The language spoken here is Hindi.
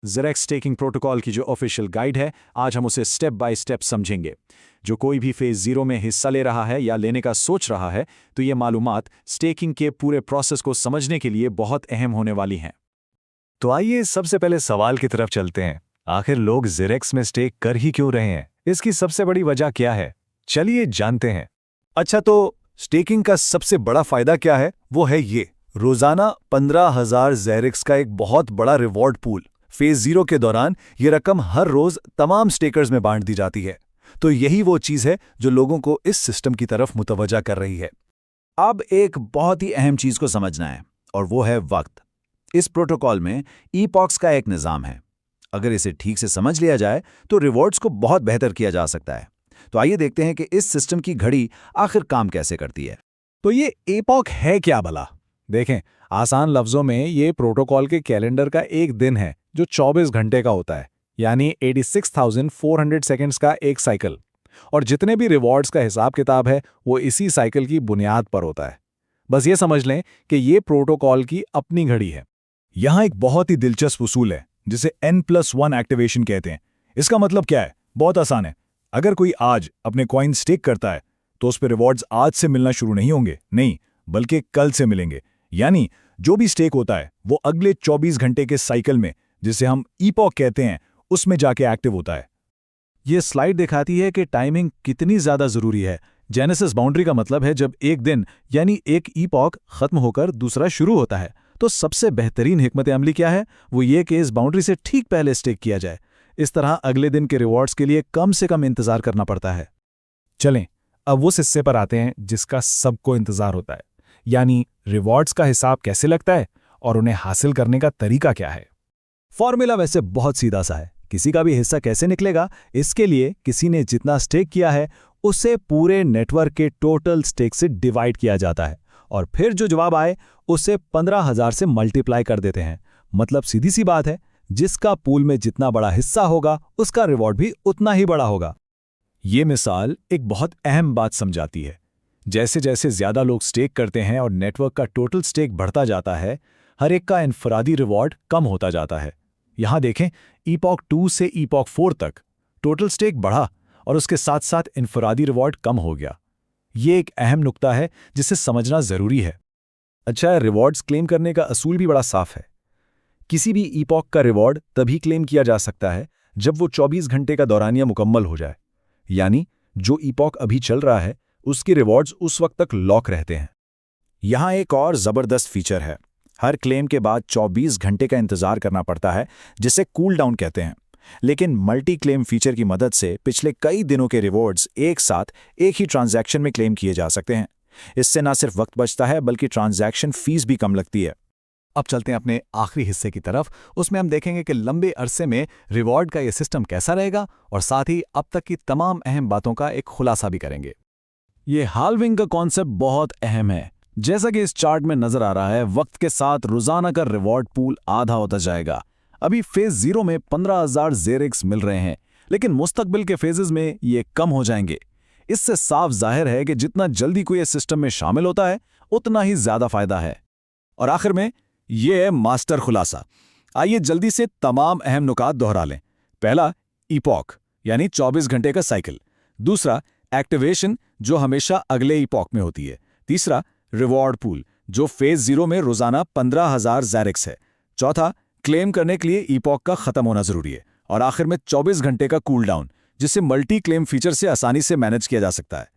ज़ेरेक्स स्टेकिंग प्रोटोकॉल की जो ऑफिशियल गाइड है, आज हम उसे स्टेप बाय स्टेप समझेंगे। जो कोई भी फेज़ 0 में हिस्सा ले रहा है या लेने का सोच रहा है, तो ये मालूमात स्टेकिंग के पूरे प्रोसेस को समझने के लिए बहुत अहम होने वाली हैं। तो आइए सबसे पहले सवाल की तरफ चलते हैं। आखिर लोग ज़ेरेक्स में स्टेक कर ही क्यों रहे हैं? इसकी सबसे बड़ी वजह क्या है? चलिए जानते हैं। अच्छा, तो स्टेकिंग का सबसे बड़ा फायदा क्या है? वो है ये, रोजाना 15,000 ज़ेरेक्स का एक बहुत बड़ा रिवॉर्ड पूल। फेज 0 के दौरान ये रकम हर रोज तमाम स्टेकर्स में बांट दी जाती है। तो यही वो चीज है जो लोगों को इस सिस्टम की तरफ मुतवज्जा कर रही है। अब एक बहुत ही अहम चीज को समझना है, और वो है वक्त। इस प्रोटोकॉल में ईपॉक्स का एक निज़ाम है। अगर इसे ठीक से समझ लिया जाए तो रिवॉर्ड्स को बहुत बेहतर किया जा सकता है। तो आइए देखते हैं कि इस सिस्टम की घड़ी आखिर काम कैसे करती है। तो ये एपॉक है क्या भला? देखें, आसान लफ्जों में ये प्रोटोकॉल के कैलेंडर का एक दिन है जो 24 घंटे का होता है, यानी 86,400 सेकंड्स का एक साइकिल। और जितने भी रिवॉर्ड्स का हिसाब किताब है वो इसी साइकिल की बुनियाद पर होता है। बस ये समझ लें कि ये प्रोटोकॉल की अपनी घड़ी है। यहाँ एक बहुत ही दिलचस्प उसूल है जिसे N+1 एक्टिवेशन कहते हैं। इसका मतलब क्या है? बहुत आसान है। अगर कोई आज अपने कॉइन स्टेक करता है तो उस पर रिवॉर्ड्स आज से मिलना शुरू नहीं होंगे, नहीं, बल्कि कल से मिलेंगे। यानी जो भी स्टेक होता है वो अगले 24 घंटे के साइकिल में, जिसे हम ईपॉक कहते हैं, उसमें जाके एक्टिव होता है। ये स्लाइड दिखाती है कि टाइमिंग कितनी ज्यादा जरूरी है। जेनेसिस बाउंड्री का मतलब है जब एक दिन यानी एक ईपॉक खत्म होकर दूसरा शुरू होता है। तो सबसे बेहतरीन हिकमत अमली क्या है? वो ये कि इस बाउंड्री से ठीक पहले स्टेक किया जाए। इस तरह अगले दिन के रिवॉर्ड्स के लिए कम से कम इंतजार करना पड़ता है। चलें, अब उस हिस्से पर आते हैं जिसका सबको इंतजार होता है, यानी रिवॉर्ड्स का हिसाब कैसे लगता है और उन्हें हासिल करने का तरीका क्या है। फॉर्मूला वैसे बहुत सीधा सा है। किसी का भी हिस्सा कैसे निकलेगा, इसके लिए किसी ने जितना स्टेक किया है उसे पूरे नेटवर्क के टोटल स्टेक से डिवाइड किया जाता है, और फिर जो जवाब आए उसे 15,000 से मल्टीप्लाई कर देते हैं। मतलब सीधी सी बात है, जिसका पूल में जितना बड़ा हिस्सा होगा उसका रिवॉर्ड भी उतना ही बड़ा होगा। ये मिसाल एक बहुत अहम बात समझाती है। जैसे जैसे ज्यादा लोग स्टेक करते हैं और नेटवर्क का टोटल स्टेक बढ़ता जाता है, हर एक का इनफरादी रिवॉर्ड कम होता जाता है। यहां देखें, ईपॉक 2 से ईपॉक 4 तक टोटल स्टेक बढ़ा और उसके साथ साथ इनफरादी रिवॉर्ड कम हो गया। ये एक अहम नुक्ता है जिसे समझना जरूरी है। अच्छा, रिवॉर्ड्स क्लेम करने का असूल भी बड़ा साफ है। किसी भी ईपॉक का रिवॉर्ड तभी क्लेम किया जा सकता है जब वो 24 घंटे का दौरानिया मुकम्मल हो जाए। यानी जो ईपॉक अभी चल रहा है उसके रिवॉर्ड्स उस वक्त तक लॉक रहते हैं। यहाँ एक और जबरदस्त फीचर है। हर क्लेम के बाद 24 घंटे का इंतजार करना पड़ता है, जिसे कूल डाउन कहते हैं। लेकिन मल्टी क्लेम फीचर की मदद से पिछले कई दिनों के रिवॉर्ड्स एक साथ एक ही ट्रांजैक्शन में क्लेम किए जा सकते हैं। इससे न सिर्फ वक्त बचता है बल्कि ट्रांजैक्शन फीस भी कम लगती है। अब चलते हैं अपने आखिरी हिस्से की तरफ। उसमें हम देखेंगे कि लंबे अरसे में रिवॉर्ड का ये सिस्टम कैसा रहेगा, और साथ ही अब तक की तमाम अहम बातों का एक खुलासा भी करेंगे। ये हाल्विंग का कॉन्सेप्ट बहुत अहम है। जैसा कि इस चार्ट में नजर आ रहा है, वक्त के साथ रोजाना का रिवॉर्ड पूल आधा होता जाएगा। अभी फेज 0 में 15,000 ज़ेरेक्स मिल रहे हैं, लेकिन मुस्तकबिल के फेजेस में ये कम हो जाएंगे। इससे साफ जाहिर है कि जितना जल्दी कोई इस सिस्टम में शामिल होता है उतना ही ज्यादा फायदा है। और आखिर में ये है मास्टर खुलासा। आइए जल्दी से तमाम अहम नुकात दोहरा लें। पहला, ईपॉक यानी 24 घंटे का साइकिल। दूसरा, एक्टिवेशन जो हमेशा अगले ईपॉक में होती है। तीसरा, रिवॉर्ड पूल जो फेज 0 में रोजाना 15,000 ज़ेरेक्स है। चौथा, क्लेम करने के लिए ईपॉक का खत्म होना जरूरी है। और आखिर में 24 घंटे का कूल डाउन, जिसे मल्टी क्लेम फीचर से आसानी से मैनेज किया जा सकता है।